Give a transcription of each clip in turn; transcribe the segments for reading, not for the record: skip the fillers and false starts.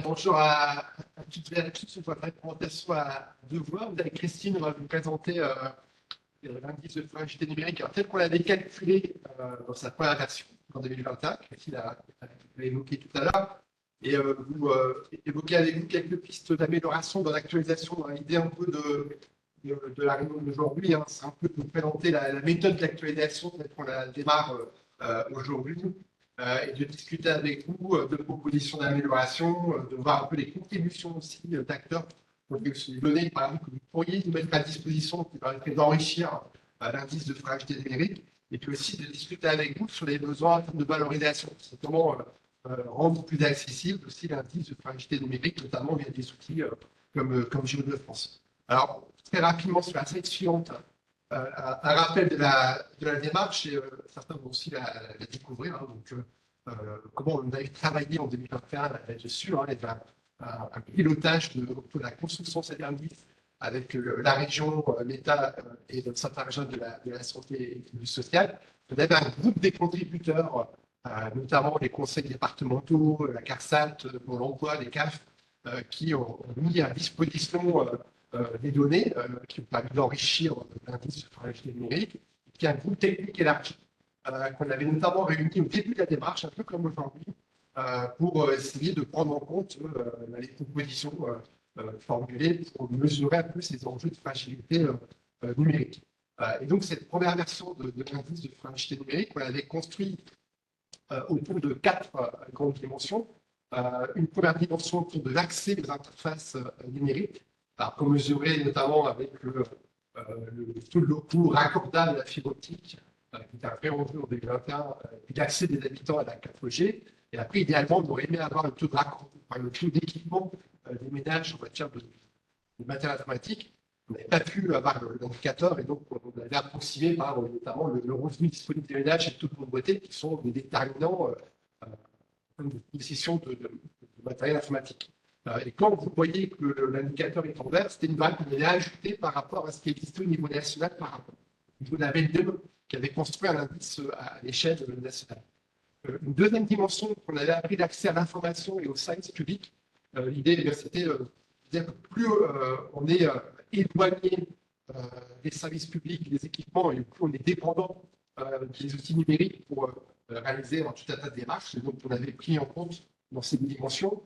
Bonjour à toutes et à tous. On va faire une présentation à deux voix. Vous avez Christine, on va vous présenter l'indice de fragilité numérique tel qu'on l'avait calculé dans sa première version en 2021, que Christine a évoqué tout à l'heure. Et vous évoquez avec nous quelques pistes d'amélioration dans l'actualisation, dans l'idée un peu de la réunion d'aujourd'hui. Hein. C'est un peu de vous présenter la méthode d'actualisation telle qu'on la démarre aujourd'hui. Et de discuter avec vous de propositions d'amélioration, de voir un peu les contributions aussi d'acteurs pour les données, par exemple, que vous pourriez nous mettre à disposition qui permettrait d'enrichir l'indice de fragilité numérique, et puis aussi de discuter avec vous sur les besoins en termes de valorisation, c'est comment rendre plus accessible aussi l'indice de fragilité numérique, notamment via des outils comme Géo de France. Alors, très rapidement sur la slide suivante, un rappel de la démarche, et certains vont aussi la découvrir. Hein, donc, comment on avait travaillé en 2021 là-dessus, hein, un pilotage de la construction de cet indice avec la région, l'État et le Centre-Régional de la santé et du social. On avait un groupe des contributeurs, notamment les conseils départementaux, la CARSAT, pour l'emploi, les CAF, qui ont mis à disposition des données qui ont permis d'enrichir l'indice de fragilité numérique, et puis un groupe technique élargi qu'on avait notamment réuni au début de la démarche, un peu comme aujourd'hui, pour essayer de prendre en compte les propositions formulées pour mesurer un peu ces enjeux de fragilité numérique. Et donc, cette première version de l'indice de fragilité numérique, on l'avait construit autour de quatre grandes dimensions. Une première dimension autour de l'accès aux interfaces numériques, pour mesurer notamment avec le taux de recours raccordable à la fibre optique qui est fait en 2021, puis l'accès des habitants à la 4G. Et après, idéalement, on aurait aimé avoir le taux de raccordement, le taux d'équipement des ménages en matière de matériel informatique. On n'avait pas pu avoir l'indicateur, et donc on avait approximé par notamment le revenu disponible des ménages et le taux de pauvreté, qui sont des déterminants de possession de matériel informatique. Et quand vous voyez que l'indicateur est en vert, c'était une valeur qu'on avait ajoutée par rapport à ce qui existait au niveau national par rapport. Vous avez deux qui avait construit un indice à l'échelle nationale. Une deuxième dimension, qu'on avait appris l'accès à l'information et au service public. L'idée, c'était de dire que plus on est éloigné des services publics, des équipements, et plus on est dépendant des outils numériques pour réaliser tout un tas de démarches. Et donc, on avait pris en compte dans ces dimensions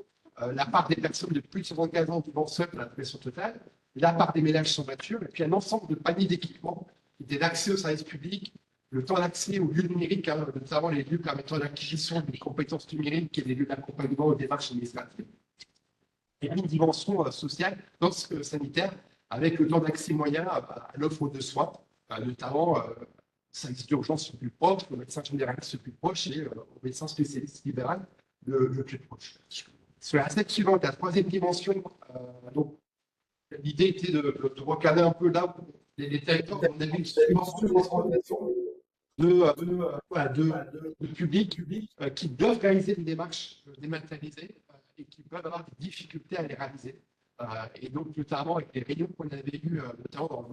la part des personnes de plus de 75 ans vivant seules dans la population totale, la part des ménages sans voiture, et puis un ensemble de paniers d'équipements qui étaient l'accès aux services publics, le temps d'accès aux lieux numériques, hein, notamment les lieux permettant l'acquisition des compétences numériques et des lieux d'accompagnement aux démarches administratives. Et puis une dimension sociale, sanitaire, avec le temps d'accès moyen à l'offre de soins, notamment services d'urgence le plus proche, le médecin généraliste le plus proche et le médecin spécialiste libéral le plus proche. Sur la slide suivante, la troisième dimension, donc l'idée était de recadrer un peu là où les territoires, on avait une dimension de public qui doivent réaliser des démarches dématérialisées et qui peuvent avoir des difficultés à les réaliser. Et donc, notamment avec les réunions qu'on avait eues, notamment dans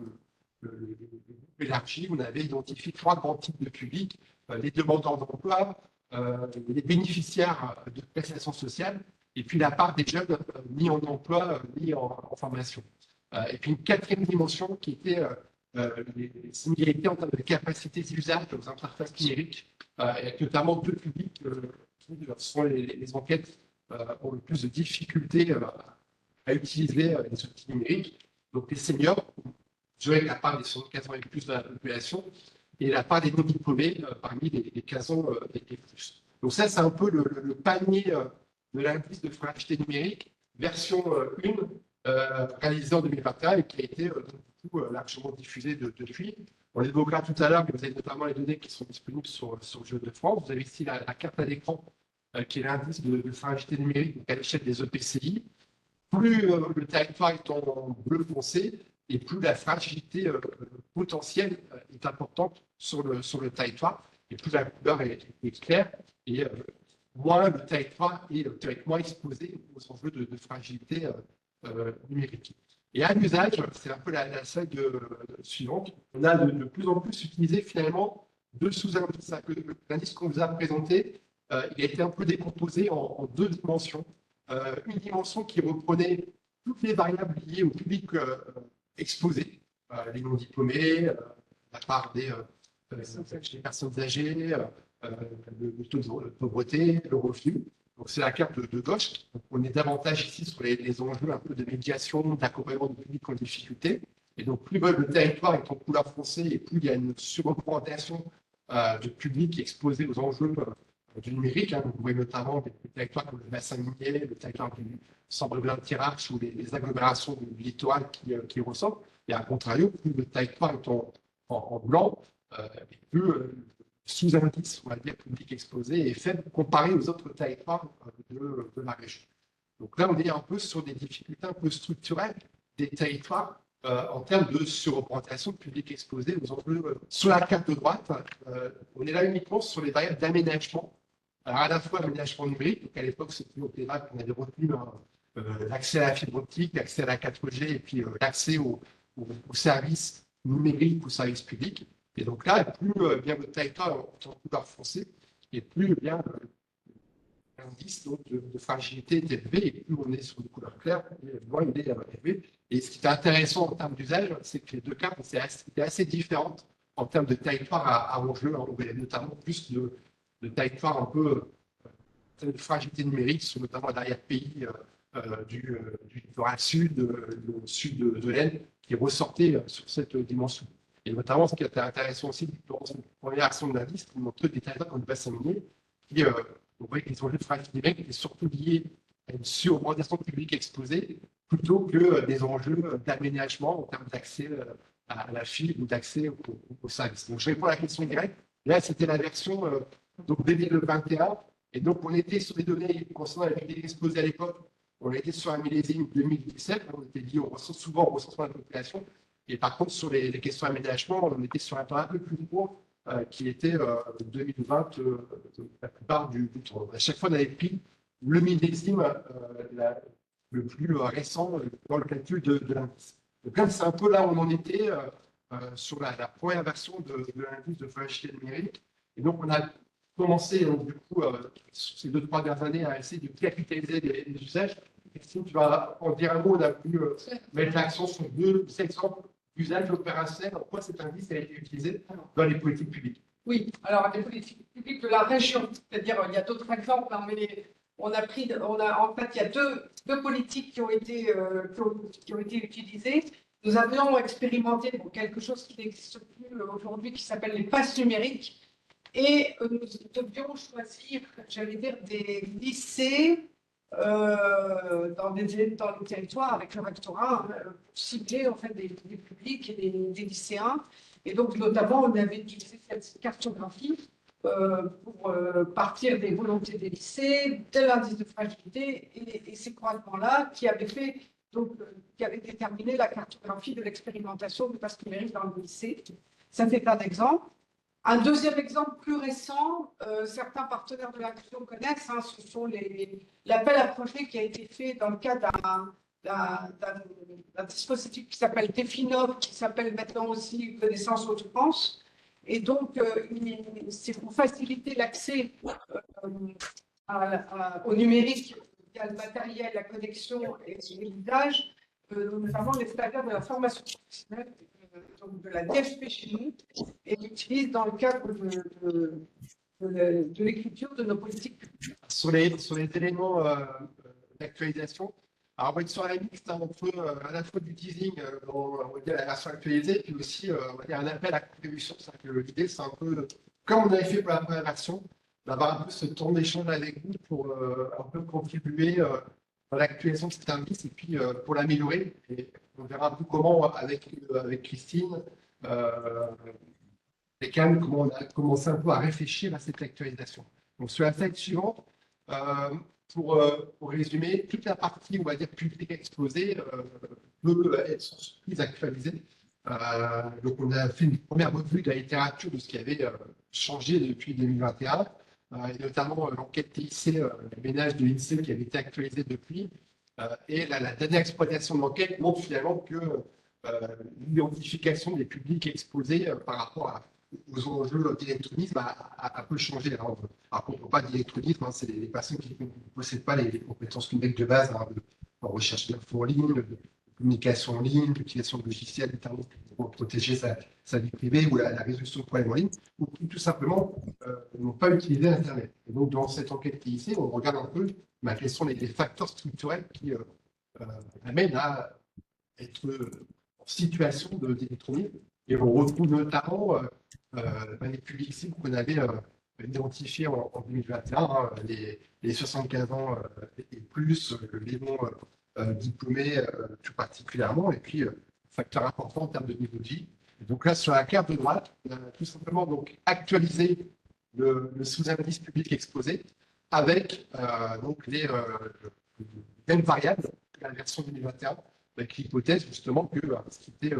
le groupe élargi, on avait identifié trois grands types de publics, les demandeurs d'emploi, les bénéficiaires de prestations sociales, et puis la part des jeunes mis en emploi, mis en formation. Et puis une quatrième dimension qui était les similarités en termes de capacité d'usage aux interfaces numériques, avec notamment deux publics qui sont les enquêtes ont le plus de difficultés à utiliser les outils numériques. Donc les seniors, je dirais la part des 75 ans et plus de la population, et la part des non-diplômés parmi les 15 ans et plus. Donc ça, c'est un peu le panier de l'indice de fragilité numérique, version 1, réalisée en 2021 et qui a été largement diffusée depuis. On l'évoquera tout à l'heure, mais vous avez notamment les données qui sont disponibles sur Géo de France. Vous avez ici la carte à l'écran qui est l'indice de fragilité numérique à l'échelle des EPCI. Plus le territoire est en bleu foncé, et plus la fragilité potentielle est importante sur le territoire, et plus la couleur est claire, et moins le territoire est théoriquement exposé aux enjeux de fragilité numérique. Et à l'usage, c'est un peu la slide suivante, on a de plus en plus utilisé finalement deux sous-indices. L'indice qu'on vous a présenté, il a été un peu décomposé en deux dimensions. une dimension qui reprenait toutes les variables liées au public exposé, les non-diplômés, la part des personnes âgées, le taux de pauvreté, le revenu. Donc c'est la carte de gauche. Donc, on est davantage ici sur les enjeux un peu de médiation, d'accompagnement du public en difficulté. Et donc plus le territoire est en couleur foncée et plus il y a une surreprésentation de public exposé aux enjeux du numérique. Hein. Vous voyez notamment des territoires comme le bassin minier, le territoire du Centre-Blanc de Thiérache ou les agglomérations du littoral qui ressortent. Et à contrario, plus le territoire est en blanc, et plus sous-indice, on va dire, public exposé est faible comparé aux autres territoires de la région. Donc là, on est un peu sur des difficultés un peu structurelles des territoires en termes de surreprésentation de public exposé aux enjeux. Sur la carte de droite, on est là uniquement sur les variables d'aménagement. Alors à la fois l'aménagement numérique, donc à l'époque, c'était au PEVA qu'on avait retenu l'accès à la fibre optique, l'accès à la 4G et puis l'accès aux services numériques, aux services publics. Et donc là, plus bien le territoire est en couleur foncée, et plus bien l'indice de fragilité est élevé, et plus on est sur une couleur claire, moins il est élevé. Et ce qui est intéressant en termes d'usage, c'est que les deux cartes étaient assez différentes en termes de territoire à enjeu. On voyait notamment plus de territoires un peu de fragilité numérique, sur notamment l'arrière-pays du littoral sud, le sud de l'Aisne, qui ressortait sur cette dimension. Et notamment, ce qui était intéressant aussi, dans une première action de l'indice, qui montre des territoires comme le bassin minier, qui, on voit que les enjeux de fragilité numérique étaient surtout liés à une surreprésentation publique exposée, plutôt que des enjeux d'aménagement en termes d'accès à la fibre ou d'accès aux services. Donc, je réponds à la question directe. Là, c'était la version donc 2021. Et donc, on était sur des données concernant la public exposée à l'époque. On était sur un millésime 2017. On était lié souvent au recensement de la population. Et par contre, sur les questions d'aménagement, on était sur un temps un peu plus court qui était 2020 la plupart du temps. À chaque fois, on avait pris le millésime le plus récent dans le calcul de l'indice. Donc là, c'est un peu là où on en était sur la première version de l'indice de fragilité numérique. Et donc, on a commencé, donc, du coup, sur ces 2-3 dernières années, à essayer de capitaliser les usages. Christine, tu vas en dire un mot. On a pu mettre l'accent sur deux exemples d'usage opérationnel. En quoi cet indice a été utilisé dans les politiques publiques? Oui, alors les politiques publiques de la région, c'est-à-dire il y a d'autres exemples, hein, mais en fait, il y a deux politiques qui ont été utilisées. Nous avions expérimenté quelque chose qui n'existe plus aujourd'hui, qui s'appelle les passes numériques, et nous devions choisir, j'allais dire, des lycées dans les territoires avec le rectorat, pour cibler en fait des publics et des lycéens. Et donc, notamment, on avait utilisé cette cartographie pour partir des volontés des lycées, de l'indice de fragilité et ces croisements-là qui avaient déterminé la cartographie de l'expérimentation du pass numérique dans le lycée. Ça fait un exemple. Un deuxième exemple plus récent, certains partenaires de la région connaissent, hein, ce sont l'appel à projet qui a été fait dans le cadre d'un dispositif qui s'appelle Definov, qui s'appelle maintenant aussi Connaissance Haute-France. Et donc, c'est pour faciliter l'accès au numérique via le matériel, la connexion et l'usage, notamment les stagiaires de la formation professionnelle, donc de la DFP chez nous, et l'utilise dans le cadre de l'écriture de nos politiques publiques. Sur les éléments d'actualisation, alors on va être sur la mixte entre à la fois du teasing dans on va dire, la version actualisée, puis aussi on va dire, un appel à contribution. L'idée, c'est un peu, comme on avait fait pour la première version, d'avoir un peu ce temps d'échange avec vous pour un peu contribuer à l'actualisation de cet indice et puis pour l'améliorer. Et on verra un peu comment, avec Christine, et Cam, comment on a commencé un peu à réfléchir à cette actualisation. Donc sur la slide suivante, pour résumer, toute la partie, on va dire, publique exposée peut être sans surprise actualisée. Donc on a fait une première revue de la littérature de ce qui avait changé depuis 2021, et notamment l'enquête TIC, le ménage de l'INSEE qui avait été actualisé depuis. Et la dernière exploitation de l'enquête montre finalement que l'identification des publics exposés par rapport aux enjeux d'électronisme a peu changé. Alors, on ne parle pas d'électronisme, hein, c'est les personnes qui ne possèdent pas les compétences numériques de base, hein, en recherche d'infos en ligne, de communication en ligne, d'utilisation de logiciels Internet pour protéger sa vie privée ou la résolution de problèmes en ligne, ou qui tout simplement n'ont pas utilisé Internet. Et donc, dans cette enquête qui est ici, on regarde un peu quels sont les facteurs structurels qui amènent à être en situation d'électronisme. Et on retrouve notamment les publics cibles qu'on avait identifiés en 2021, hein, les 75 ans et plus, les non diplômés tout particulièrement, et puis facteur important en termes de niveau de vie. Donc là, sur la carte de droite, on a tout simplement donc, actualisé le sous-indice public exposé avec donc les mêmes variables que la version 2021, avec l'hypothèse justement que ce qui était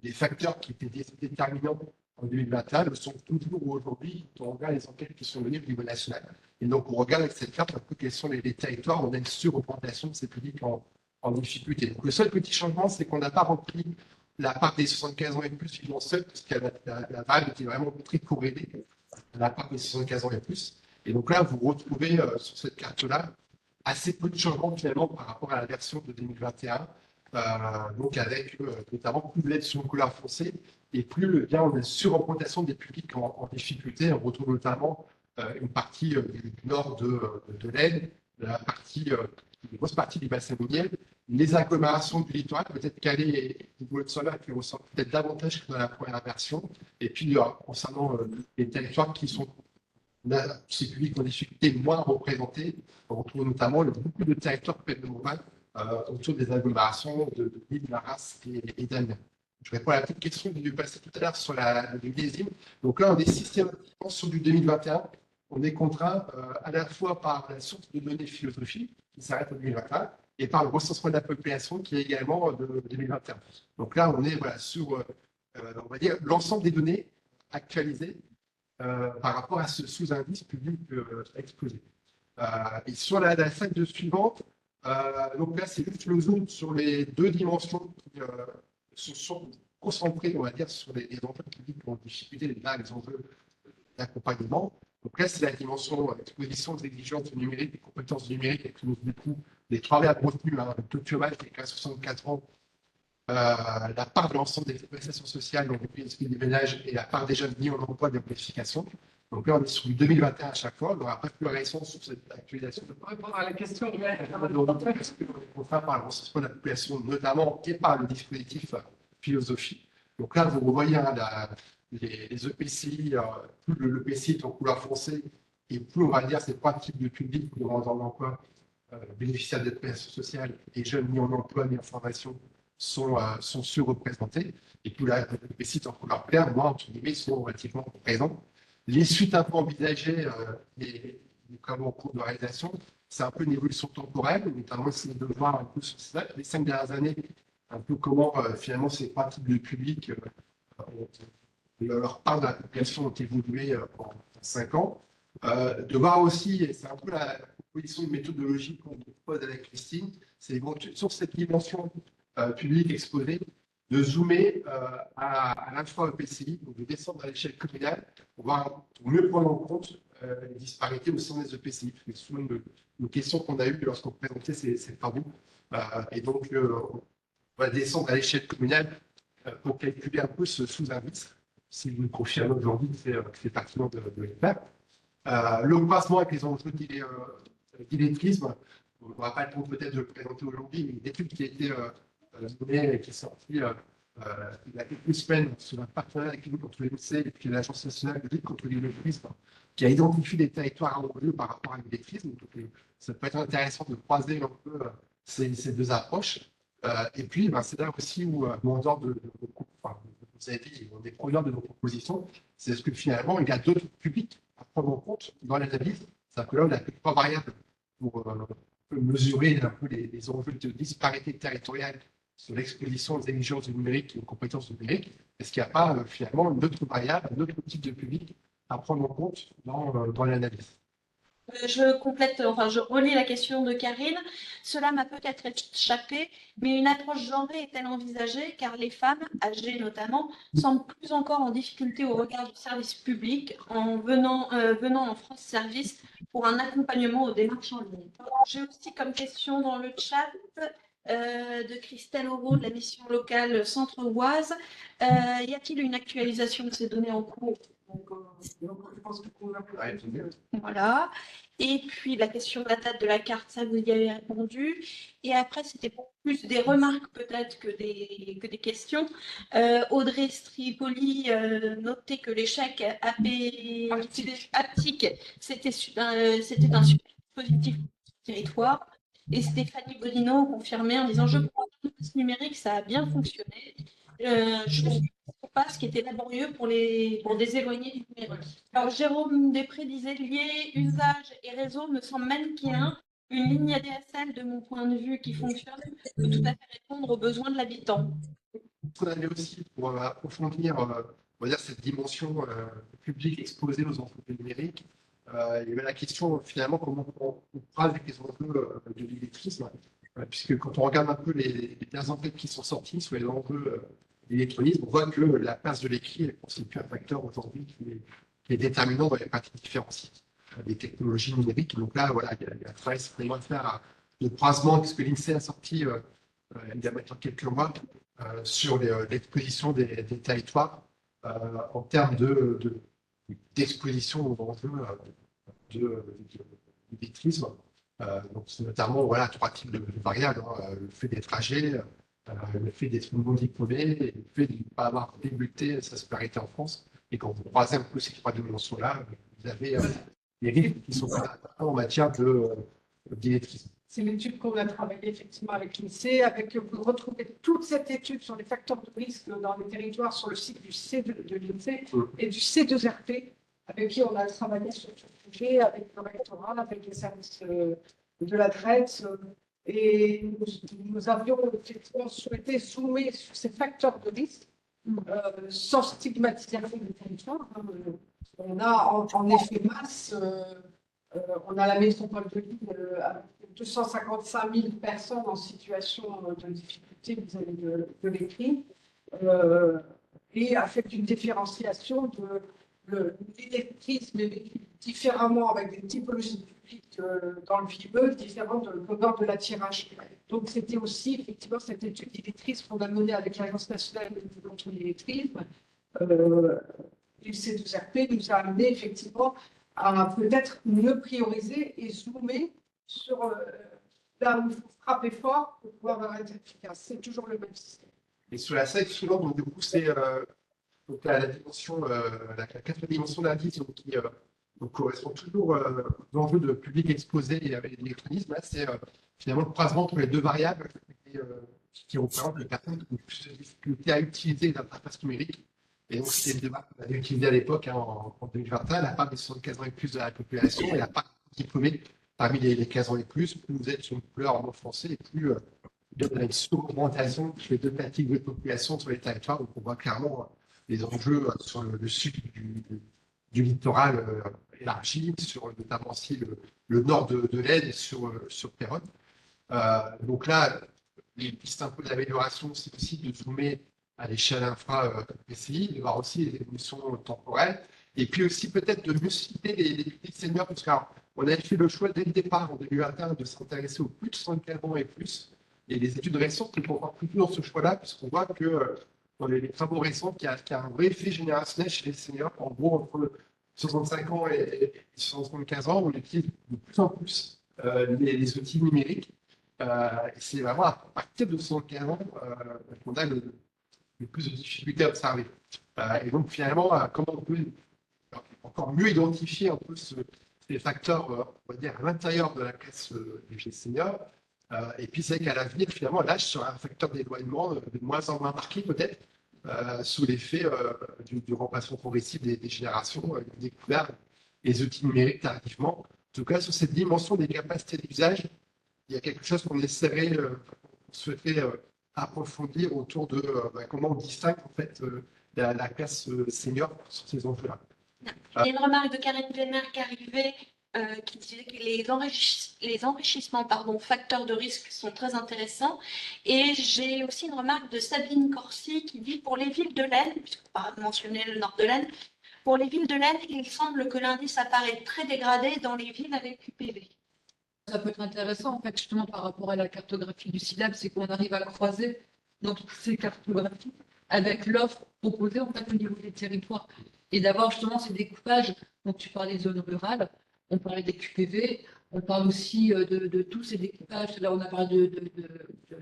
des facteurs qui étaient déterminants en 2021 le sont toujours aujourd'hui quand on regarde les enquêtes qui sont menées au niveau national. Et donc, on regarde avec cette carte un peu quels sont les territoires où on a une surreprésentation de ces publics en difficulté. Donc, le seul petit changement, c'est qu'on n'a pas rempli la part des 75 ans et plus vivant seul, parce que la variable était vraiment très corrélée à la part des 75 ans et plus. Et donc là, vous retrouvez sur cette carte-là assez peu de changements finalement par rapport à la version de 2021. Donc avec notamment plus de l'aide sur une couleur foncée et plus bien on a une surreprésentation des publics en difficulté. On retrouve notamment une partie du nord de l'Aisne, une grosse partie du bassin minier, les agglomérations du littoral, peut-être Calais et Haute-Savoie qui ressortent peut-être davantage que dans la première version. Et puis concernant les territoires qui sont ces publics en difficulté moins représentés, on retrouve notamment beaucoup de territoires pédophiles autour des agglomérations de Lille, Arras et d'Amiens. Je réponds à la petite question que j'ai passée tout à l'heure sur le millésime. Donc là, on est systématiquement sur du 2021. On est contraint à la fois par la source de données philosophiques qui s'arrête en 2021 et par le recensement de la population qui est également de 2021. Donc là, on est sur, on va dire, l'ensemble des données actualisées par rapport à ce sous-indice public exposé. Et sur la slide suivante, donc là, c'est juste le zoom sur les deux dimensions qui se sont concentrées, on va dire, sur les enjeux publics en difficulté, les enjeux d'accompagnement. Donc là, c'est la dimension exposition des exigences numériques, des compétences numériques, avec du coup les travailleurs retenus, hein, le taux de chômage qui est à 64 ans, la part de l'ensemble des prestations sociales, donc des ménages, et la part des jeunes mis en emploi de qualification. Donc là, on est sur du 2021 à chaque fois. On n'aura pas plus récent sur cette actualisation. Pour répondre à la question, on est contraint par le recensement de la population, notamment, et par le dispositif philosophie. Donc là, vous revoyez hein, les EPCI, plus le PCI est en couleur foncée, et plus on va dire ces trois types de publics qui ont en emploi, bénéficiaires des prestations sociales et jeunes mis en emploi, mis en formation, sont surreprésentés. Et plus les PCI en couleur claire, moi, entre guillemets, sont relativement présents. Les suites un peu envisagées, les travaux en cours de réalisation, c'est un peu une évolution temporelle, notamment essayer de voir un peu sur les 5 dernières années, un peu comment finalement ces trois types de publics, leur part de la population ont évolué en 5 ans. De voir aussi, et c'est un peu la proposition de méthodologie qu'on propose avec Christine, c'est sur cette dimension publique exposée, de zoomer à la fois au PCI, donc de descendre à l'échelle communale, pour mieux prendre en compte les disparités au sein des EPCI. C'est souvent une question qu'on a eue lorsqu'on présentait ces travaux. Et donc, on va descendre à l'échelle communale pour calculer un peu ce sous-indice. Si vous me confirmez aujourd'hui que c'est pertinent de le faire. Le croisement avec les enjeux d'illettrisme, on n'aura pas le temps peut-être de le présenter aujourd'hui, mais une étude qui a été menée et qui est sortie il y a quelques semaines sur un partenariat avec l'Union contre les lycées et puis l'Agence nationale de lutte contre l'illettrisme, qui a identifié des territoires à enjeu par rapport à l'illettrisme. Donc, ça peut être intéressant de croiser un peu ces deux approches. Et puis, c'est là aussi où, en dehors vous avez dit, on est preneurs de nos propositions, c'est ce que finalement, il y a d'autres publics à prendre en compte dans l'analyse. C'est-à-dire que là, on a trois variables pour mesurer un peu les enjeux de disparité territoriale sur l'exposition aux exigences du numérique et aux compétences numériques. Est-ce qu'il n'y a pas finalement une autre variable, un autre type de public à prendre en compte dans l'analyse? Je complète, enfin, je relis la question de Karine. Cela m'a peut-être échappé, mais une approche genrée est-elle envisagée car les femmes, âgées notamment, semblent plus encore en difficulté au regard du service public en venant en France Service pour un accompagnement aux démarches en ligne. J'ai aussi comme question dans le chat de Christelle Auro de la mission locale Centre-Oise. Y a-t-il une actualisation de ces données en cours? Donc, je pense qu'on va Voilà. Et puis la question de la date de la carte, ça vous y avez répondu. Et après, c'était plus des remarques peut-être que des questions. Audrey Stripoli notait que l'échec haptique, c'était un super dispositif territoire. Et Stéphanie Bodino confirmait en disant: je crois que le pass numérique, ça a bien fonctionné. Je suis pas ce qui était laborieux pour des éloignés du numérique. Alors Jérôme Després disait: lier usage et réseau me semble manichéen. Une ligne ADSL, de mon point de vue, qui fonctionne, peut tout à fait répondre aux besoins de l'habitant. On avait aussi, pour approfondir on va dire, cette dimension publique exposée aux entreprises numériques, il y avait la question finalement comment on parle avec les enjeux de l'illettrisme, puisque quand on regarde un peu les dernières enquêtes qui sont sorties sur les enjeux d'illettrisme, on voit que la place de l'écrit constitue un facteur aujourd'hui qui est déterminant dans les pratiques différenciées des technologies numériques. Donc là, voilà, il y a un travail supplémentaire à faire de croisement, puisque l'INSEE a sorti il y a maintenant quelques mois sur l'exposition des territoires en termes d'exposition aux enjeux d'illettrisme. Donc, c'est notamment voilà, trois types de variables, hein, le fait d'être âgé, le fait d'être non diplômé et le fait de ne pas avoir débuté sa scolarité en France. Et quand vous croisez un peu ces trois dimensions-là, vous avez des risques qui sont plus importants en matière d'illettrisme. C'est l'étude qu'on a travaillée effectivement avec l'INSEE, vous retrouvez toute cette étude sur les facteurs de risque dans les territoires sur le site du C2 de l'INSEE et du C2RP, avec qui on a travaillé sur ce sujet, avec le rectorat, avec les services de l'adresse. Et nous avions effectivement souhaité zoomer sur ces facteurs de risque sans stigmatisation des territoires. On a en effet masse. On a la métropole de Lille avec 255 000 personnes en situation de difficulté vis-à-vis de l'écrit et avec une différenciation de l'illettrisme différemment avec des typologies publiques dans le VIE différentes de l'honneur de l'attirage. Donc c'était aussi effectivement cette étude d'illettrisme qu'on a menée avec l'Agence nationale de lutte contre l'illettrisme. Et C2RP nous a amené effectivement à peut-être mieux prioriser et zoomer sur là où il faut frapper fort pour pouvoir être efficace. C'est toujours le même système. Et sur la slide suivante, donc, du coup, c'est la dimension, la quatrième dimension d'indice qui donc, correspond toujours aux enjeux de public exposé et avec l'électronisme. Là, c'est finalement le croisement entre les deux variables qui représentent les personnes qui ont plus de difficultés à utiliser l'interface numérique. Et donc, c'est le débat qu'on avait utilisé à l'époque, hein, en 2021, la part des 75 ans et plus de la population et la part diplômée parmi les 15 ans et plus. Plus vous êtes sur une couleur en mot français, et plus il y a une sous-augmentation sur les deux catégories de population sur les territoires. Donc, on voit clairement les enjeux sur le sud du littoral élargi, sur notamment aussi le nord de l'Aisne et sur Péronne. Donc là, les pistes un peu d'amélioration, c'est aussi de zoomer à l'échelle infra PCI, de voir aussi les évolutions temporelles, et puis aussi peut-être de mieux citer les seniors, parce qu'on avait fait le choix dès le départ en 2021 de s'intéresser aux plus de 75 ans et plus, et les études récentes nous font plus dans ce choix-là, puisqu'on voit que dans les travaux récents, qu'il y a un vrai effet générationnel chez les seniors, en gros entre 65 ans et 75 ans, on utilise de plus en plus les outils numériques. Et c'est vraiment à partir de 75 ans qu'on a le plus de difficultés à observer. Et donc, finalement, comment on peut encore mieux identifier un peu ces facteurs, on va dire, à l'intérieur de la classe des seniors. Et puis, c'est vrai qu'à l'avenir, finalement, l'âge sera un facteur d'éloignement de moins en moins marqué, peut-être, sous l'effet du remplacement progressif des générations découvert les outils numériques tardivement. En tout cas, sur cette dimension des capacités d'usage, il y a quelque chose qu'on essaierait, qu'on souhaiterait approfondir autour de comment on distingue en fait la classe senior sur ces enjeux-là. Il y a une remarque de Karine Vénère qui arrivait qui disait que les enrichissements facteurs de risque sont très intéressants. Et j'ai aussi une remarque de Sabine Corsi qui dit pour les villes de l'Aisne, puisqu'on va mentionner le nord de l'Aisne, pour les villes de l'Aisne, il semble que l'indice apparaît très dégradé dans les villes avec QPV. Ça peut être intéressant, en fait, justement, par rapport à la cartographie du SILAB, c'est qu'on arrive à croiser donc, ces cartographies avec l'offre proposée, en fait, au niveau des territoires. Et d'avoir, justement, ces découpages. Donc, tu parlais des zones rurales, on parlait des QPV, on parle aussi de tous ces découpages. Là, on a parlé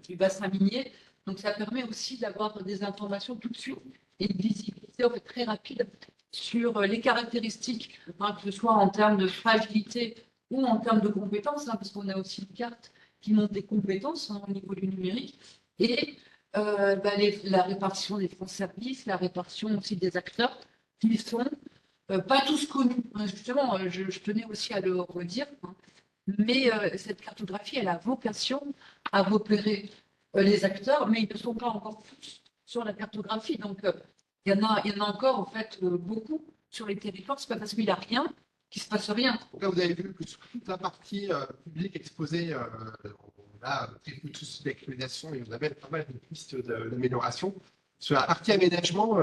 du bassin minier. Donc, ça permet aussi d'avoir des informations tout de suite et une visibilité, en fait, très rapide sur les caractéristiques, hein, que ce soit en termes de fragilité ou en termes de compétences, hein, parce qu'on a aussi une carte qui montre des compétences, hein, au niveau du numérique, et la répartition des fonds services, la répartition aussi des acteurs qui sont pas tous connus. Justement, je tenais aussi à le redire, hein, mais cette cartographie, elle a vocation à repérer les acteurs, mais ils ne sont pas encore tous sur la cartographie. Donc, il y en a encore, en fait, beaucoup sur les territoires. C'est pas parce qu'il n'y a rien qu'il ne se passe rien. Donc là, vous avez vu que sur toute la partie publique exposée, on a pris tout souci d'actualisation et on avait pas mal de pistes d'amélioration. Sur la partie aménagement,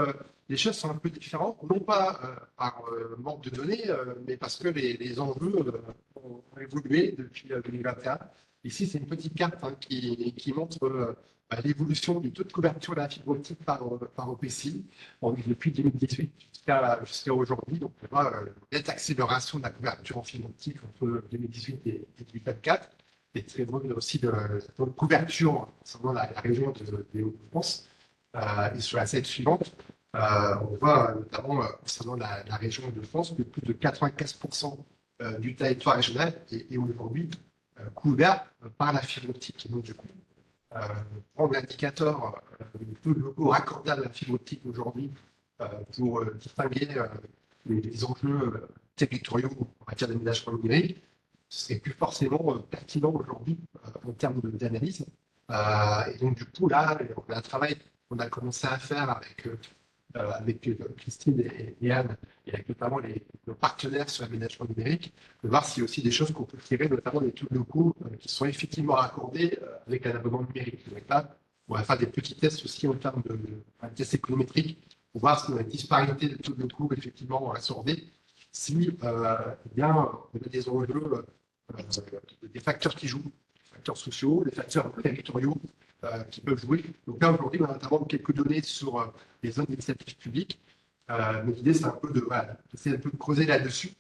les choses sont un peu différentes, non pas par manque de données, mais parce que les enjeux ont évolué depuis 2021. Ici, c'est une petite carte, hein, qui montre l'évolution du taux de couverture de la fibre optique par OPCI depuis 2018 jusqu'à aujourd'hui. Donc, on voit une nette accélération de la couverture en fibre optique entre 2018 et 2024. Et très bonne aussi de couverture concernant la région des Hauts-de-France. Et sur la slide suivante, on voit notamment concernant la région de France que plus de 95% du territoire régional est aujourd'hui couvert par la fibre optique. Et donc, du coup, prendre l'indicateur du taux de locaux raccordables à la fibre optique aujourd'hui pour distinguer les enjeux territoriaux en matière d'aménagement numérique, ce serait plus forcément pertinent aujourd'hui en termes d'analyse. Et donc, du coup, là, on a un travail qu'on a commencé à faire avec Christine et Anne, et avec notamment nos partenaires sur l'aménagement numérique, de voir s'il y a aussi des choses qu'on peut tirer, notamment des taux locaux qui sont effectivement raccordés avec un abonnement numérique. Donc là, on va faire des petits tests aussi en termes de tests économétriques pour voir si on a une disparité de taux locaux effectivement raccordés, si bien, on a des enjeux, des facteurs qui jouent, des facteurs sociaux, des facteurs territoriaux qui peuvent jouer. Donc là, aujourd'hui, on a notamment quelques données sur les zones d'initiative publique. Mais l'idée, c'est un peu d'essayer un peu de creuser là-dessus,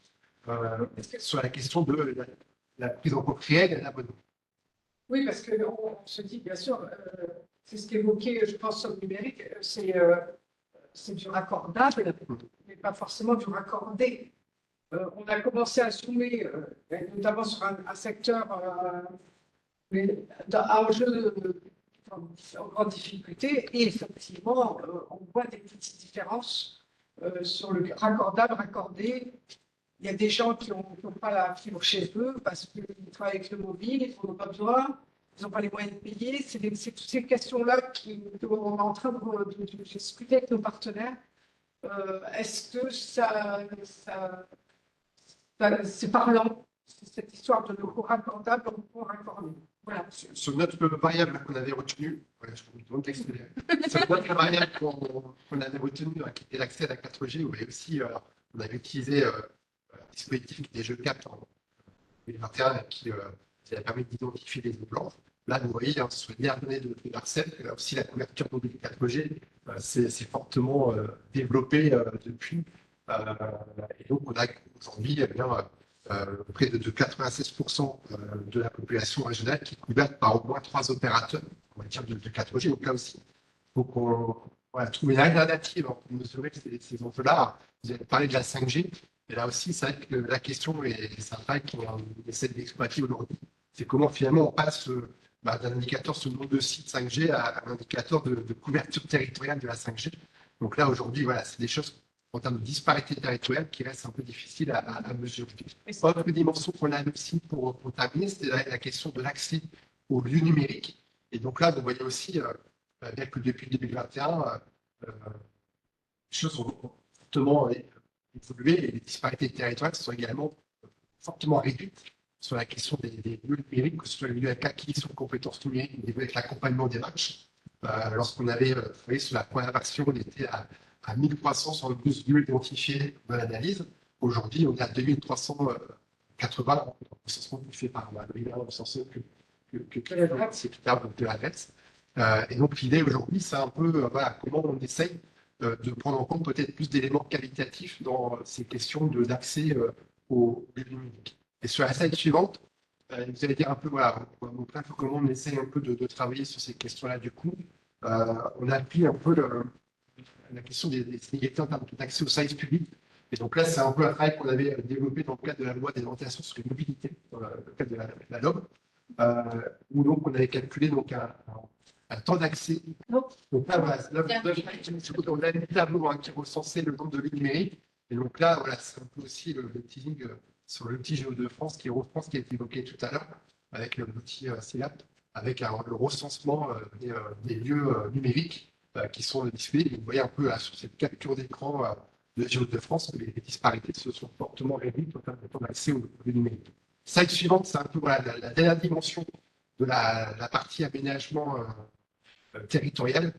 sur la question de la prise en compte réelle de l'abonnement. Oui, parce qu'on se dit, bien sûr, c'est ce qu'évoquait, je pense, sur le numérique, c'est du raccordable, mais pas forcément du raccordé. On a commencé à zoomer, notamment sur un secteur à enjeu en grande difficulté, et effectivement, on voit des petites différences sur le raccordé. Il y a des gens qui n'ont pas la fibre chez eux parce qu'ils travaillent avec le mobile, ils n'en ont pas besoin, ils n'ont pas les moyens de payer. C'est toutes ces questions-là qu'on est en train de discuter avec nos partenaires. Est-ce que c'est parlant, cette histoire de locaux raccordables, on peut raccorder. Voilà. Sur notre variable qu'on avait retenue, sur notre variable qu'on avait retenue, qui était l'accès à la 4G, où aussi, on avait utilisé un dispositif qui était GeoCap en 2021 qui a permis d'identifier les zones blanches. Là, vous voyez, sur les dernières données de l'ARCEP, là aussi la couverture mobile 4G s'est fortement développée depuis. Et donc, on a aujourd'hui près de 96% de la population régionale qui est couverte par au moins 3 opérateurs en matière de 4G. Donc là aussi, il faut qu'on trouve une alternative pour mesurer ces enjeux-là. Vous avez parlé de la 5G, mais là aussi, c'est vrai que la question, et c'est un travail qu'on essaie d'exploiter aujourd'hui, c'est comment finalement on passe d'un indicateur sur le nombre de sites 5G à un indicateur de couverture territoriale de la 5G. Donc là, aujourd'hui, voilà, c'est des choses en termes de disparité territoriale qui reste un peu difficile à mesurer. Autre dimension qu'on a aussi pour terminer, c'est la question de l'accès aux lieux numériques. Et donc là, vous voyez aussi bien que depuis 2021, les choses ont fortement évolué et les disparités territoriales sont également fortement réduite sur la question des lieux numériques, que ce soit les lieux avec l'acquisition de compétences numériques, ou avec l'accompagnement des matchs. Lorsqu'on avait travaillé sur la première version, on était à 1372 lieux identifiés dans l'analyse. Aujourd'hui, on est à 2380, le recensement qui est fait par le recenseur c'est Peter de l'adresse. Et donc, l'idée aujourd'hui, c'est un peu voilà, comment on essaye de prendre en compte peut-être plus d'éléments qualitatifs dans ces questions d'accès aux lieux numériques. Et sur la slide suivante, vous allez dire un peu, voilà, comment on essaye un peu de travailler sur ces questions-là du coup. On appuie un peu la question des inégalités en termes d'accès aux services publics. Et donc là, c'est un peu un travail qu'on avait développé dans le cadre de la loi des orientations sur les mobilités, dans le cadre de la LOM, où donc on avait calculé donc un temps d'accès. Donc là, voilà, on a un tableau qui recensait le nombre de lignes numériques. Et donc là, voilà, c'est un peu aussi le teasing sur l'outil Géo-de-France qui a été évoqué tout à l'heure, avec l'outil CEAP, avec le recensement des lieux numériques qui sont disponibles. Vous voyez un peu sur cette capture d'écran de Géo-de-France que les disparités se sont fortement réduites en termes de temps d'accès aux lieux numériques. Slide suivante, c'est un peu voilà, la dernière dimension de la partie aménagement territorial.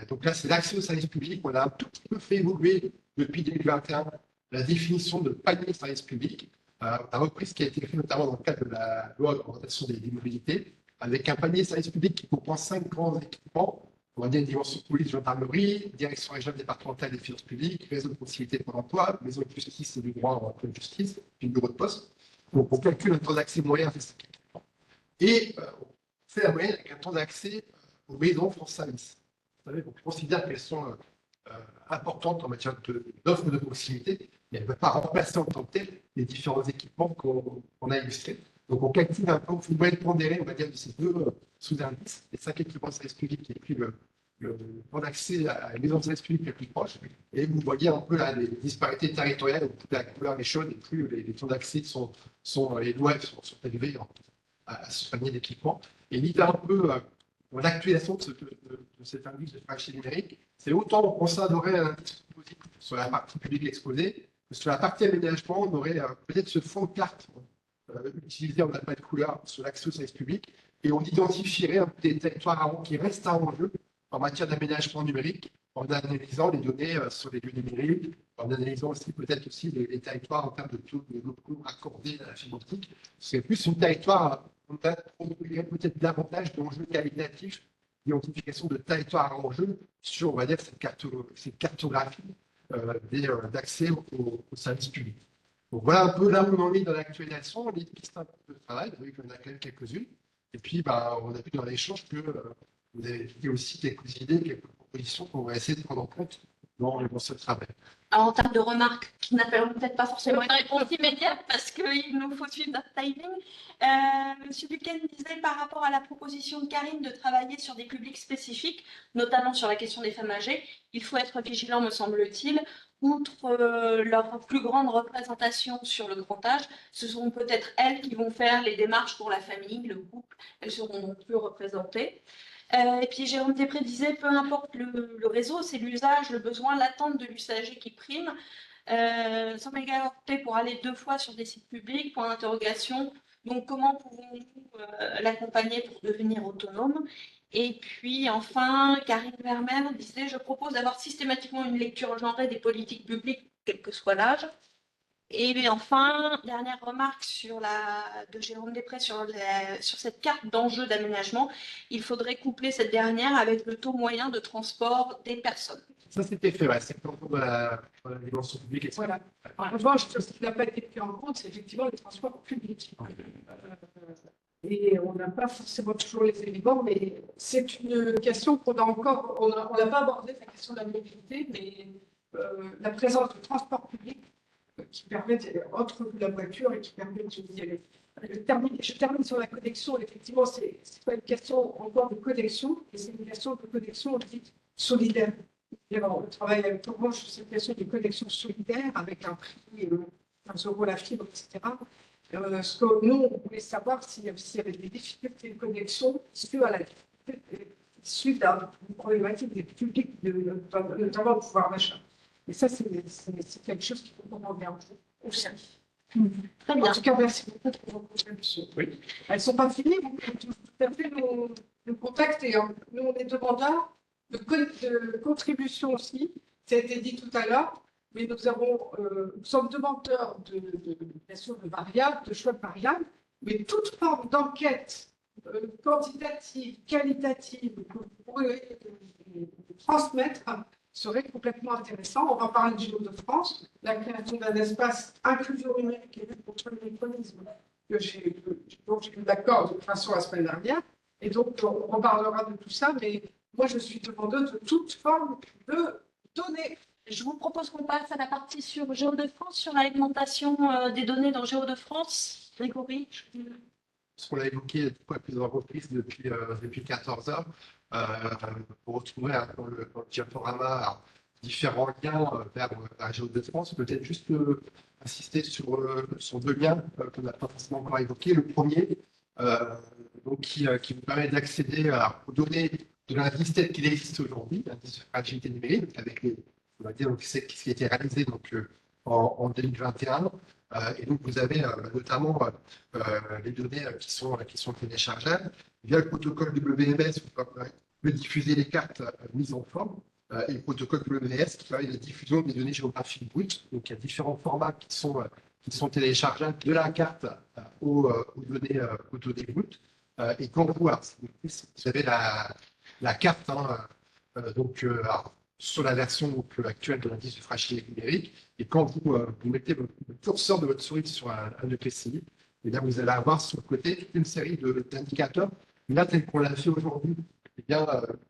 Donc là, c'est l'accès aux services publics. On a un tout petit peu fait évoluer depuis 2021 la définition de panier de services publics. On a repris ce qui a été fait notamment dans le cadre de la loi d'orientation des mobilités, avec un panier de services publics qui comprend 5 grands équipements. On va dire une dimension police, gendarmerie, direction régionale départementale des finances publiques, réseau de proximité pour l'emploi, maison de justice et du droit de justice, puis bureau de poste. Donc on calcule un temps d'accès moyen à ces 5 équipements. Et on fait la moyenne avec un temps d'accès aux maisons France Service. Vous savez, donc, je considère qu'elles sont importantes en matière d'offres de proximité, mais elles ne peuvent pas remplacer en tant que telles les différents équipements qu'on a illustrés. Donc, on calcule un peu, une moyenne pondérée, on va dire, de ces deux sous-indices, les 5 équipements de service public et puis le temps d'accès à la maison de service public les plus proches. Et vous voyez un peu là, les disparités territoriales, où plus la couleur est chaude et plus les temps d'accès les lois sont élevés à ce panier d'équipements. Et l'idée un peu dans l'actualisation de cet indice de fragilité numérique, c'est autant on conserverait un indice composite sur la partie publique exposée, que sur la partie aménagement, on aurait peut-être ce fond de carte utilisé en appel de couleur sur l'accès aux services publics, et on identifierait des territoires qui restent à enjeu en matière d'aménagement numérique, en analysant les données sur les lieux numériques, en analysant aussi peut-être aussi les territoires en termes de taux de locaux accordés à la fibre optique. C'est plus un territoire, on a peut-être davantage d'enjeux qualitatifs, d'identification de territoires à enjeu sur, on va dire, cette cartographie d'accès aux services publics. Donc voilà un peu là où on en est dans l'actualisation, les pistes un peu de travail, vous avez vu qu'on a quand même quelques-unes. Et puis, on a vu dans l'échange que vous avez dit aussi quelques idées, quelques propositions qu'on va essayer de prendre en compte dans ce travail. Alors, en termes de remarques, qui n'appelleront peut-être pas forcément une réponse immédiate parce qu'il nous faut suivre notre timing. Monsieur Duquesne disait par rapport à la proposition de Karine de travailler sur des publics spécifiques, notamment sur la question des femmes âgées, il faut être vigilant, me semble-t-il. Outre leur plus grande représentation sur le grand âge, ce seront peut-être elles qui vont faire les démarches pour la famille, le couple, elles seront donc plus représentées. Et puis Jérôme Després disait, peu importe le réseau, c'est l'usage, le besoin, l'attente de l'usager qui prime. 100 mégaoctets pour aller 2 fois sur des sites publics, point d'interrogation. Donc comment pouvons-nous l'accompagner pour devenir autonome? Et puis enfin, Karine Vermeer disait, je propose d'avoir systématiquement une lecture genrée des politiques publiques, quel que soit l'âge. Et enfin, dernière remarque de Jérôme Després sur cette carte d'enjeu d'aménagement, il faudrait coupler cette dernière avec le taux moyen de transport des personnes. Ça, c'était fait, ouais, c'est pour la dimension publique. Voilà. En revanche, ce qui n'a pas été pris en compte, c'est effectivement les transports publics. Et on n'a pas forcément toujours les éléments, mais c'est une question qu'on a encore, on n'a pas abordé la question de la mobilité, mais la présence de transports publics qui permettent, entre la voiture et qui permettent, je termine sur la connexion, effectivement, c'est pas une question encore de connexion, mais c'est une question de connexion dite solidaire. On travaille avec Orange sur cette question de connexion solidaire avec un prix, 15 € la fibre, etc. Ce que nous, on voulait savoir s'il y avait des difficultés de connexion suite à une problématique des publics, notamment le pouvoir d'achat. Et ça, c'est quelque chose qu'il faut comprendre bien aussi. Très bien. En tout cas, merci beaucoup pour vos contributions. Oui. Elles ne sont pas finies, vous pouvez tout à fait nous contacter. Hein. Nous, on est demandeurs de contributions aussi. Ça a été dit tout à l'heure, mais nous sommes demandeurs bien sûr, de variables, de choix de variables, mais toute forme d'enquête quantitative, qualitative, que vous pourrez transmettre serait complètement intéressant. On va parler du Géo de France, la création d'un espace inclusion numérique et lutte contre le mécanisme dont j'ai eu d'accord de toute façon la semaine dernière. Et donc, on reparlera de tout ça, mais moi, je suis demandeuse de toute forme de données. Je vous propose qu'on passe à la partie sur Géo de France, sur l'alimentation des données dans Géo de France. Grégory. Ce qu'on a évoqué à plusieurs reprises depuis 14 heures, pour retrouver dans le diaporama différents liens vers la Géo de France, peut-être juste insister sur deux liens qu'on n'a pas forcément encore évoqués. Le premier, donc, qui vous permet d'accéder aux données de l'indice tel qu'il existe aujourd'hui, l'indice de fragilité numérique, avec on va dire, donc, ce qui a été réalisé donc, en 2021. Et donc, vous avez notamment les données qui sont téléchargeables. Via le protocole WMS, vous pouvez diffuser les cartes mises en forme. Et le protocole WMS qui permet la diffusion des données géographiques brutes. Donc, il y a différents formats qui sont téléchargeables de la carte aux données brutes. Et quand vous avez la carte, hein, alors, sur la version actuelle de l'indice de fragilité numérique, et quand vous mettez le curseur de votre souris sur un EPCI, et là, vous allez avoir sur le côté toute une série d'indicateurs. Là, tel qu'on l'a fait aujourd'hui, eh bien,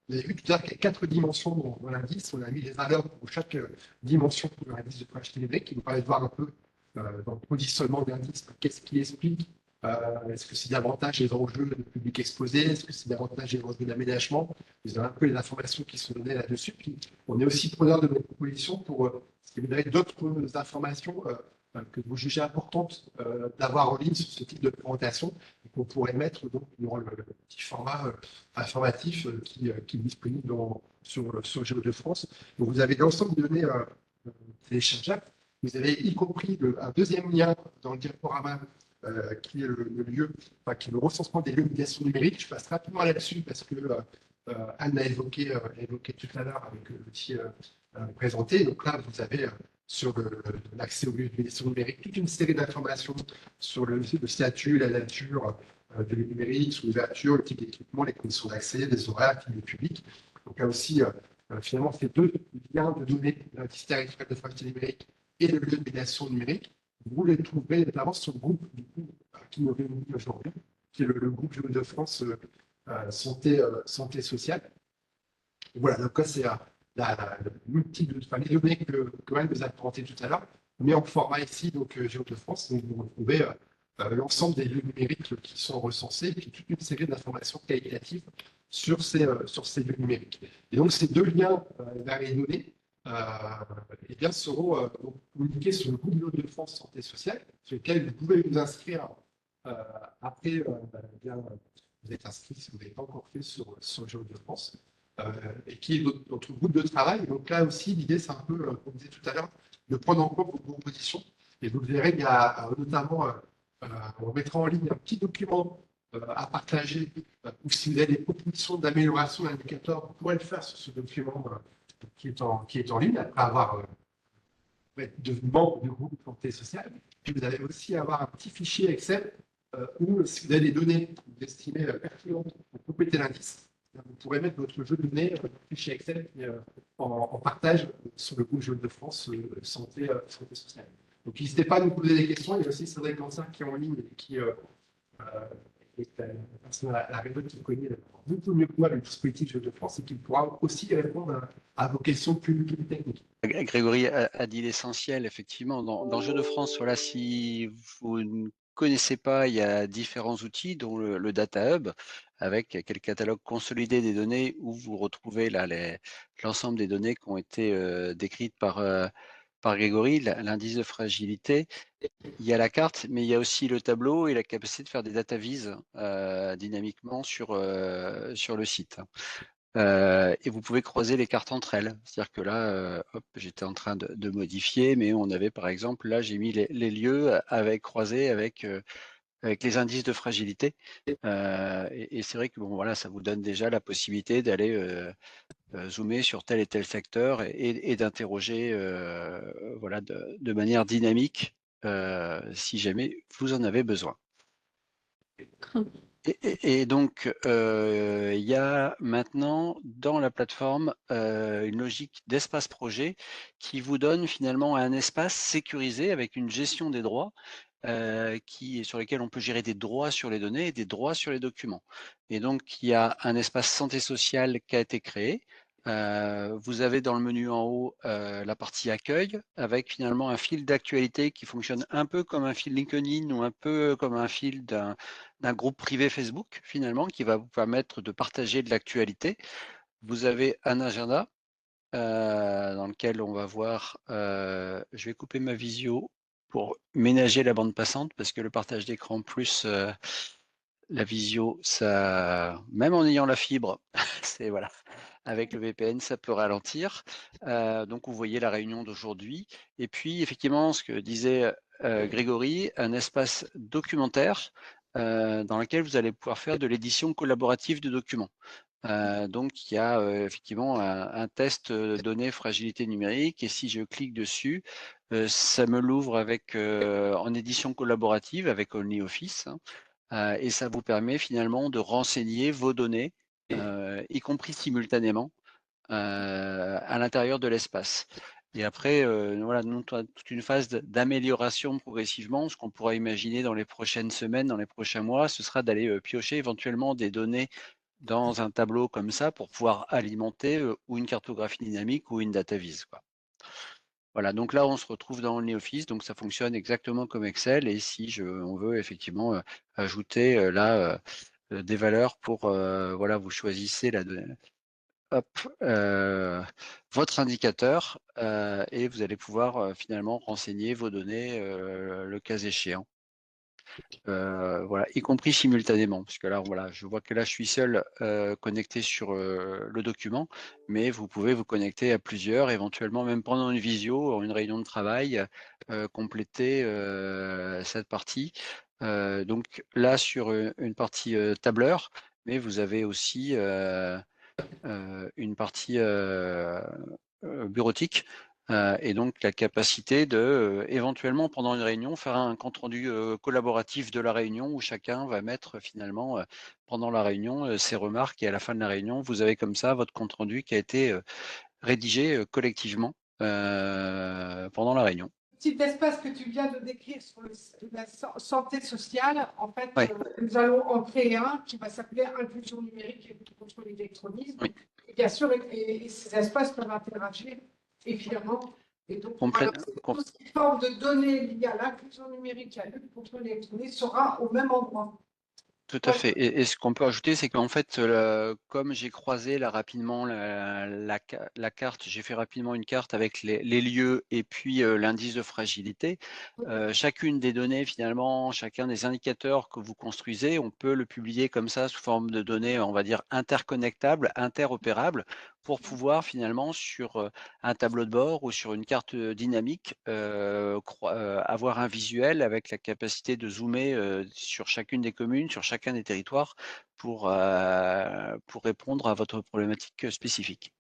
vous avez vu tout à l'heure qu'il y a 4 dimensions dans l'indice. On a mis les valeurs pour chaque dimension de l'indice de fragilité numérique, qui nous permet de voir un peu dans le positionnement de l'indice, qu'est-ce qui explique. Est-ce que c'est davantage les enjeux de public exposé? Est-ce que c'est davantage les enjeux d'aménagement? Vous avez un peu les informations qui sont données là-dessus. Puis, on est aussi preneur de vos propositions pour si vous avez d'autres informations que vous jugez importantes d'avoir en ligne sur ce type de présentation et qu'on pourrait mettre donc, dans le petit format informatif qui est disponible sur Géo de France. Donc, vous avez l'ensemble des données téléchargeables. Vous avez y compris un deuxième lien dans le diaporama qui est le lieu, qui est le recensement des lieux de médiation numérique. Je passe rapidement là-dessus parce que Anne l'a évoqué tout à l'heure avec l'outil présenté. Donc là, vous avez sur l'accès aux lieux de médiation numérique toute une série d'informations sur le statut, la nature de lieu numérique, sur l'ouverture, le type d'équipement, les conditions d'accès, les horaires, les publics. Donc là aussi, finalement, ces deux liens de données, l'indice territorial de fragilité numérique et le lieu de médiation numérique, vous les trouverez notamment sur le groupe qui nous réunit aujourd'hui, qui est le groupe Géo de France santé sociale. Et voilà, donc c'est l'outil les données que Anne nous a présenté tout à l'heure, mais en format ici, donc Géo de France, donc vous retrouvez l'ensemble des lieux numériques qui sont recensés, et puis toute une série d'informations qualitatives sur ces lieux numériques. Et donc ces deux liens vers les données, eh bien, seront communiqués sur le groupe de France Santé Sociale, sur lequel vous pouvez vous inscrire après. Vous êtes inscrit si vous n'avez pas encore fait sur le Géo de France, et qui est notre groupe de travail. Donc là aussi, l'idée, c'est un peu, comme on disait tout à l'heure, de prendre en compte vos propositions. Et vous verrez, il y a notamment, on mettra en ligne un petit document à partager, ou si vous avez des propositions d'amélioration d'indicateurs, vous pourrez le faire sur ce document qui est en ligne, après avoir devenu membre du groupe santé sociale. Puis vous allez aussi avoir un petit fichier Excel où, si vous avez des données que vous estimez pertinentes pour compléter l'indice, vous pourrez mettre votre jeu de données dans le fichier Excel en partage sur le groupe Géo de France santé sociale. Donc n'hésitez pas à nous poser des questions. Il y a aussi Cédric Cancer qui est en ligne et qui est la personne à la réseau qui connaît beaucoup mieux que moi le dispositif Géo de France et qui pourra aussi répondre à vos questions plus techniques. Grégory a dit l'essentiel, effectivement. Dans Géo de France, voilà, si vous ne connaissez pas, il y a différents outils, dont le Data Hub, avec quel catalogue consolidé des données où vous retrouvez là l'ensemble des données qui ont été décrites par Grégory, l'indice de fragilité. Il y a la carte, mais il y a aussi le tableau et la capacité de faire des data viz dynamiquement sur le site. et vous pouvez croiser les cartes entre elles. C'est-à-dire que là, hop, j'étais en train de modifier, mais on avait par exemple, là j'ai mis les lieux avec croisés avec les indices de fragilité. Et c'est vrai que bon, voilà, ça vous donne déjà la possibilité d'aller zoomer sur tel et tel secteur et d'interroger voilà, de manière dynamique si jamais vous en avez besoin. Et donc, il y a maintenant dans la plateforme une logique d'espace projet qui vous donne finalement un espace sécurisé avec une gestion des droits sur lesquels on peut gérer des droits sur les données et des droits sur les documents. Et donc, il y a un espace santé sociale qui a été créé. Vous avez dans le menu en haut la partie accueil avec finalement un fil d'actualité qui fonctionne un peu comme un fil LinkedIn ou un peu comme un fil d'un groupe privé Facebook finalement qui va vous permettre de partager de l'actualité. Vous avez un agenda dans lequel on va voir, je vais couper ma visio pour ménager la bande passante parce que le partage d'écran plus la visio, ça, même en ayant la fibre, c'est voilà, avec le VPN, ça peut ralentir. Donc vous voyez la réunion d'aujourd'hui. Et puis effectivement, ce que disait Grégory, un espace documentaire dans lequel vous allez pouvoir faire de l'édition collaborative de documents. Donc, il y a effectivement un test données fragilité numérique et si je clique dessus, ça me l'ouvre avec en édition collaborative avec OnlyOffice et ça vous permet finalement de renseigner vos données, y compris simultanément, à l'intérieur de l'espace. Et après, voilà, nous, toute une phase d'amélioration progressivement. Ce qu'on pourra imaginer dans les prochaines semaines, dans les prochains mois, ce sera d'aller piocher éventuellement des données dans un tableau comme ça pour pouvoir alimenter ou une cartographie dynamique ou une data vise, quoi. Voilà, donc là on se retrouve dans OnlyOffice, donc ça fonctionne exactement comme Excel et si on veut effectivement ajouter là des valeurs pour voilà, vous choisissez hop, votre indicateur et vous allez pouvoir finalement renseigner vos données le cas échéant. Voilà, y compris simultanément, parce que là, voilà, je vois que là, je suis seul connecté sur le document, mais vous pouvez vous connecter à plusieurs, éventuellement même pendant une visio, une réunion de travail, compléter cette partie. Donc là, sur une partie tableur, mais vous avez aussi une partie bureautique et donc la capacité de éventuellement pendant une réunion faire un compte rendu collaboratif de la réunion où chacun va mettre finalement pendant la réunion ses remarques et à la fin de la réunion vous avez comme ça votre compte rendu qui a été rédigé collectivement pendant la réunion. Petit espace que tu viens de décrire sur la santé sociale, en fait, Ouais. nous allons en créer un qui va s'appeler inclusion numérique et lutte contre l'électronisme. Oui. Et bien sûr, et ces espaces peuvent interagir, évidemment. Et donc, Complète- voilà, toute cette forme de données liées à l'inclusion numérique et à la lutte contre l'électronisme sera au même endroit. Tout à fait. Et ce qu'on peut ajouter, c'est qu'en fait, comme j'ai croisé là rapidement la carte, j'ai fait rapidement une carte avec les lieux et puis l'indice de fragilité. Chacune des données, finalement, chacun des indicateurs que vous construisez, on peut le publier comme ça sous forme de données, on va dire, interconnectables, interopérables, pour pouvoir finalement sur un tableau de bord ou sur une carte dynamique avoir un visuel avec la capacité de zoomer sur chacune des communes, sur chacun des territoires pour répondre à votre problématique spécifique.